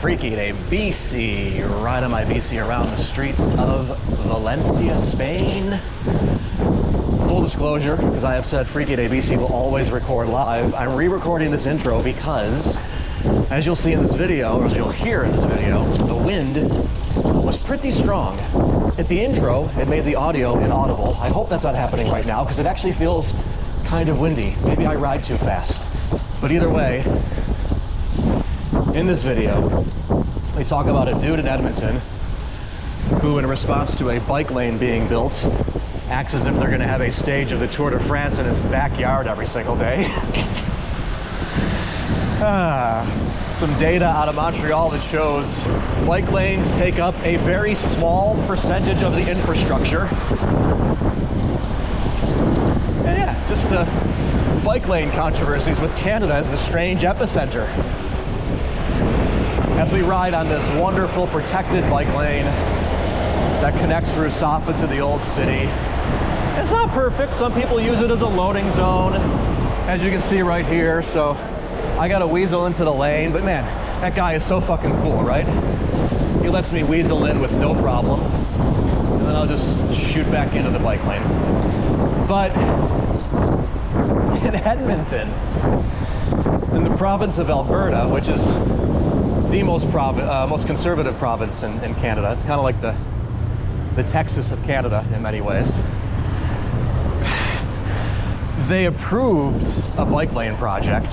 Friki de Bici, riding my bici around the streets of Valencia, Spain. Full disclosure, because I have said Friki de Bici will always record live, I'm re-recording this intro because, as you'll see in this video, or as you'll hear in this video, the wind was pretty strong. At the intro, it made the audio inaudible. I hope that's not happening right now, because it actually feels kind of windy. Maybe I ride too fast. But either way, in this video, we talk about a dude in Edmonton who, in response to a bike lane being built, acts as if they're going to have a stage of the Tour de France in his backyard every single day. Some data out of Montreal that shows bike lanes take up a very small percentage of the infrastructure. And yeah, just the bike lane controversies with Canada as the strange epicenter. As we ride on this wonderful protected bike lane that connects through Safa to the old city. It's not perfect. Some people use it as a loading zone, as you can see right here. So I got to weasel into the lane, but man, that guy is so fucking cool, right? He lets me weasel in with no problem, and then I'll just shoot back into the bike lane. But in Edmonton, in the province of Alberta, which is the most conservative province in Canada, it's kind of like the Texas of Canada in many ways. They approved a bike lane project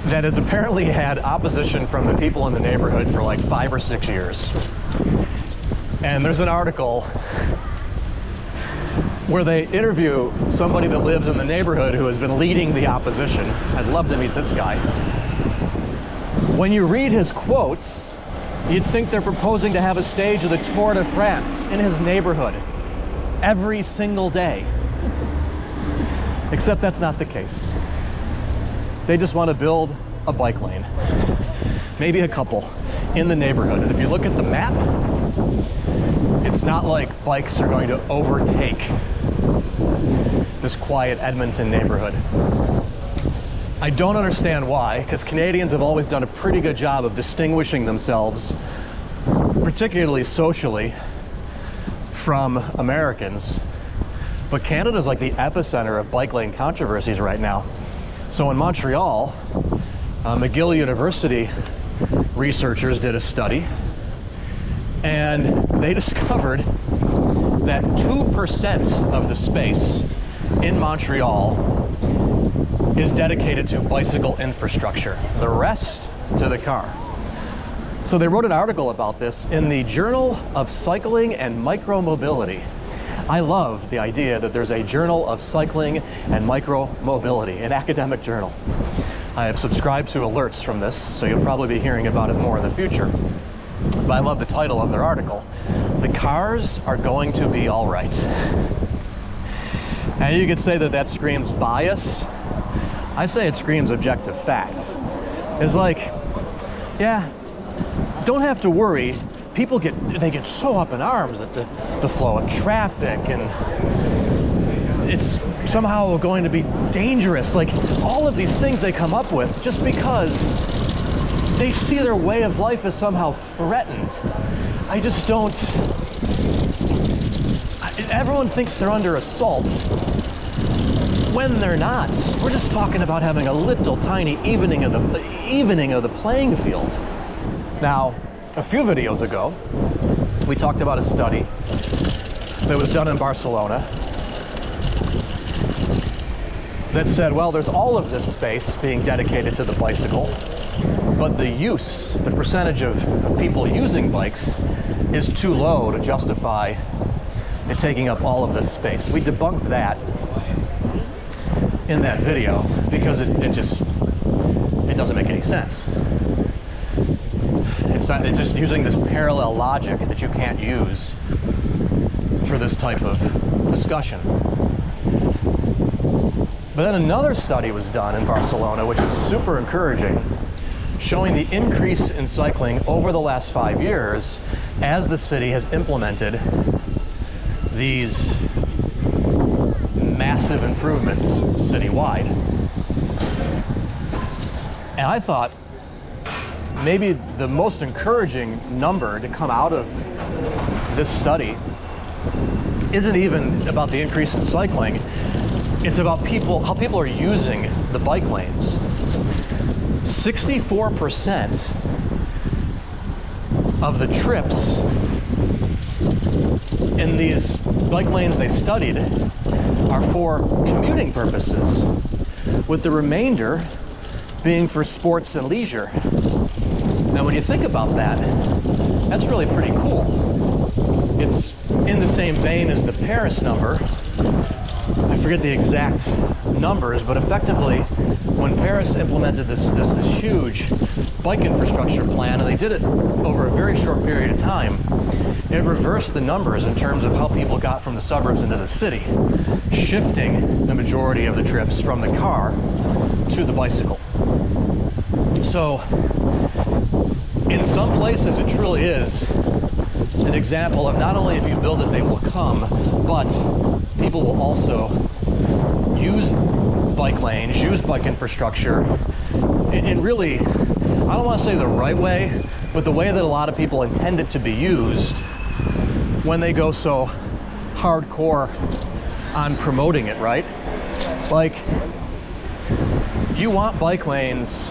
that has apparently had opposition from the people in the neighborhood for like 5 or 6 years. And there's an article where they interview somebody that lives in the neighborhood who has been leading the opposition. I'd love to meet this guy. When you read his quotes, you'd think they're proposing to have a stage of the Tour de France in his neighborhood every single day. Except that's not the case. They just want to build a bike lane, maybe a couple, in the neighborhood. And if you look at the map, it's not like bikes are going to overtake this quiet Edmonton neighborhood. I don't understand why, because Canadians have always done a pretty good job of distinguishing themselves, particularly socially, from Americans. But Canada's like the epicenter of bike lane controversies right now. So in Montreal, McGill University researchers did a study, and they discovered that 2% of the space in Montreal is dedicated to bicycle infrastructure, the rest to the car. So they wrote an article about this in the Journal of Cycling and Micromobility. I love the idea that there's a Journal of Cycling and Micromobility, an academic journal. I have subscribed to alerts from this, so you'll probably be hearing about it more in the future. But I love the title of their article. The cars are going to be all right. And you could say that that screams bias. I say it screams objective fact. It's like, yeah, don't have to worry. People get so up in arms at the flow of traffic, and it's somehow going to be dangerous. Like all of these things they come up with just because they see their way of life as somehow threatened. I just don't. Everyone thinks they're under assault when they're not. We're just talking about having a little tiny evening of the playing field. Now, a few videos ago, we talked about a study that was done in Barcelona that said, well, there's all of this space being dedicated to the bicycle, but the percentage of people using bikes is too low to justify it taking up all of this space. We debunked that in that video because it doesn't make any sense. It's just using this parallel logic that you can't use for this type of discussion. But then another study was done in Barcelona, which is super encouraging, showing the increase in cycling over the last 5 years as the city has implemented these massive improvements citywide. And I thought, maybe the most encouraging number to come out of this study isn't even about the increase in cycling. It's about how people are using the bike lanes. 64% of the trips in these bike lanes they studied are for commuting purposes, with the remainder being for sports and leisure. Now, when you think about that, that's really pretty cool. It's in the same vein as the Paris number. I forget the exact numbers, but effectively, when Paris implemented this huge bike infrastructure plan, and they did it over a very short period of time, it reversed the numbers in terms of how people got from the suburbs into the city, shifting the majority of the trips from the car to the bicycle. So, in some places, it truly is an example of not only if you build it, they will come, but people will also use bike lanes, use bike infrastructure in really, I don't want to say the right way, but the way that a lot of people intend it to be used when they go so hardcore on promoting it, right? Like, you want bike lanes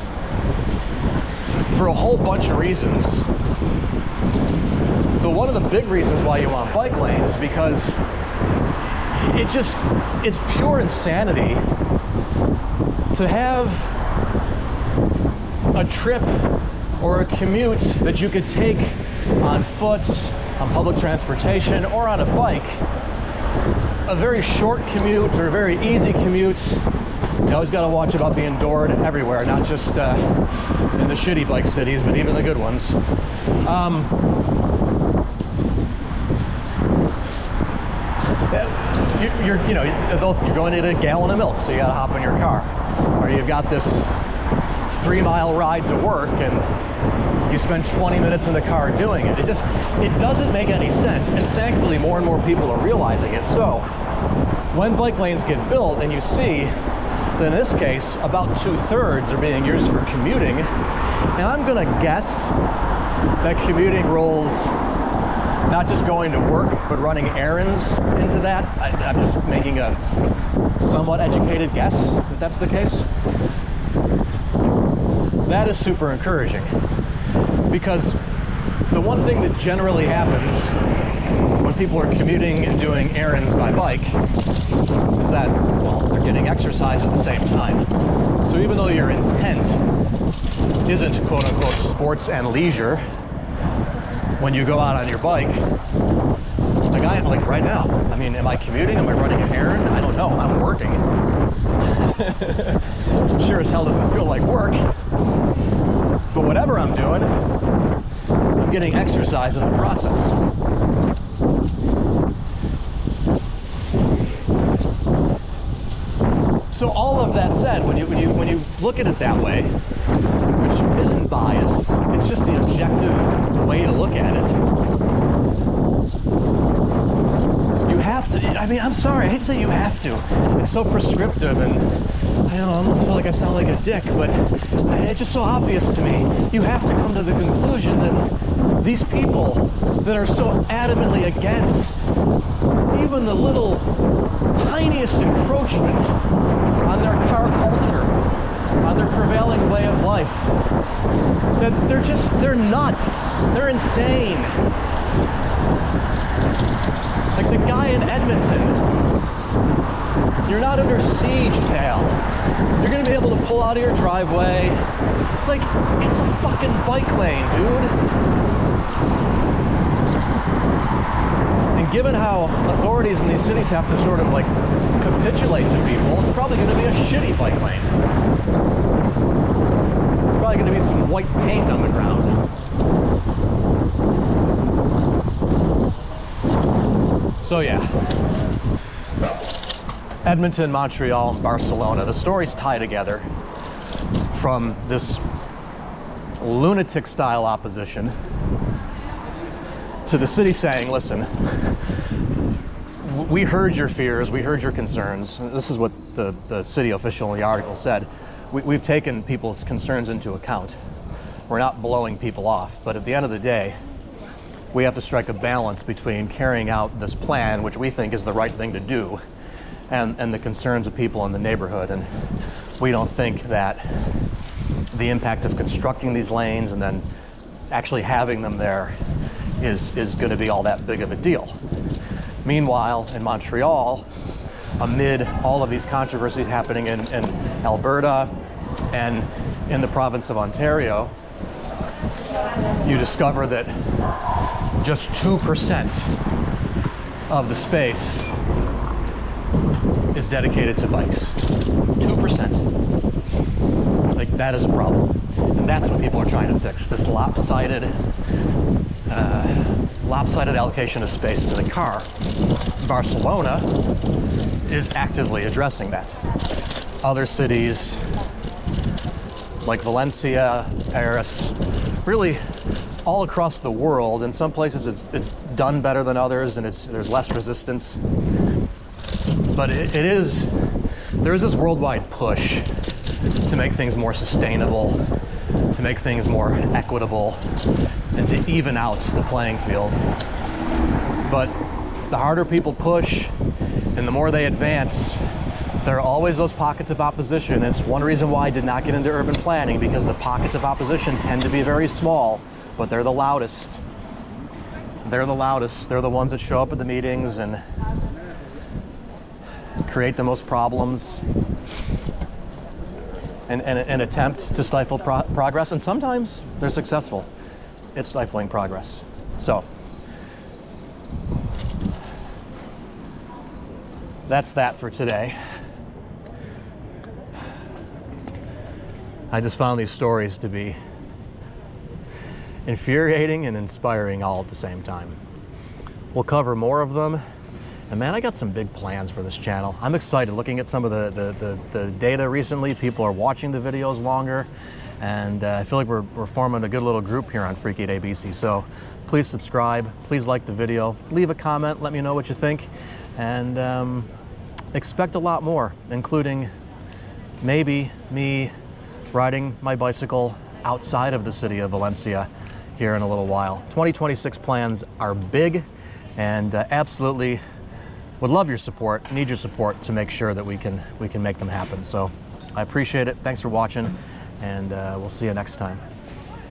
for a whole bunch of reasons. But one of the big reasons why you want bike lanes is because it's pure insanity to have a trip or a commute that you could take on foot, on public transportation, or on a bike. A very short commute or a very easy commute. You always got to watch about being doored everywhere, not just in the shitty bike cities, but even the good ones. You're going to get a gallon of milk, so you got to hop in your car. Or you've got this 3-mile ride to work, and you spend 20 minutes in the car doing it. It doesn't make any sense, and thankfully more and more people are realizing it. So when bike lanes get built, and you see that in this case about 2/3 are being used for commuting, and I'm gonna guess that commuting rolls not just going to work, but running errands into that. I'm just making a somewhat educated guess that that's the case. That is super encouraging, because the one thing that generally happens when people are commuting and doing errands by bike is that, well, they're getting exercise at the same time. So even though your intent isn't quote-unquote sports and leisure, when you go out on your bike, like right now, I mean, am I commuting? Am I running an errand? I don't know. I'm working. Sure as hell doesn't feel like work. But whatever I'm doing, I'm getting exercise in the process. So all of that said, when you look at it that way, which isn't bias, it's just the objective way to look at it. You have to, I mean, I'm sorry, I hate to say you have to. It's so prescriptive, and I don't know, I almost feel like I sound like a dick, but it's just so obvious to me. You have to come to the conclusion that these people that are so adamantly against even the little tiniest encroachment on their car culture, on their prevailing way of life, that they're nuts, they're insane. Like the guy in Edmonton, you're not under siege, pal. You're gonna be able to pull out of your driveway. Like, it's a fucking bike lane, dude. And given how authorities in these cities have to sort of like capitulate to people, it's probably gonna be a shitty bike lane. It's probably gonna be some white paint on the ground. So yeah, Edmonton, Montreal, Barcelona, the stories tie together from this lunatic style opposition to the city saying, listen, we heard your fears, we heard your concerns. This is what the city official in the article said. We've taken people's concerns into account. we're not blowing people off. But at the end of the day, we have to strike a balance between carrying out this plan, which we think is the right thing to do, and the concerns of people in the neighborhood. And we don't think that the impact of constructing these lanes and then actually having them there is going to be all that big of a deal. Meanwhile, in Montreal, amid all of these controversies happening in Alberta and in the province of Ontario, you discover that just 2% of the space is dedicated to bikes. 2%. Like, that is a problem. And that's what people are trying to fix. This lopsided allocation of space to the car. Barcelona is actively addressing that. Other cities like Valencia, Paris, really all across the world. In some places it's done better than others, and there's less resistance. But there is this worldwide push to make things more sustainable, to make things more equitable, and to even out the playing field. But the harder people push and the more they advance, there are always those pockets of opposition. It's one reason why I did not get into urban planning, because the pockets of opposition tend to be very small, but they're the loudest. They're the loudest. They're the ones that show up at the meetings and create the most problems and attempt to stifle progress. And sometimes they're successful at stifling progress. So that's that for today. I just found these stories to be infuriating and inspiring all at the same time. We'll cover more of them. And man, I got some big plans for this channel. I'm excited looking at some of the data recently. People are watching the videos longer. And I feel like we're forming a good little group here on Friki de Bici. So please subscribe, please like the video, leave a comment, let me know what you think. And expect a lot more, including maybe me riding my bicycle outside of the city of Valencia here in a little while. 2026 plans are big, and absolutely would love your support, need your support to make sure that we can make them happen. So I appreciate it. Thanks for watching, and we'll see you next time.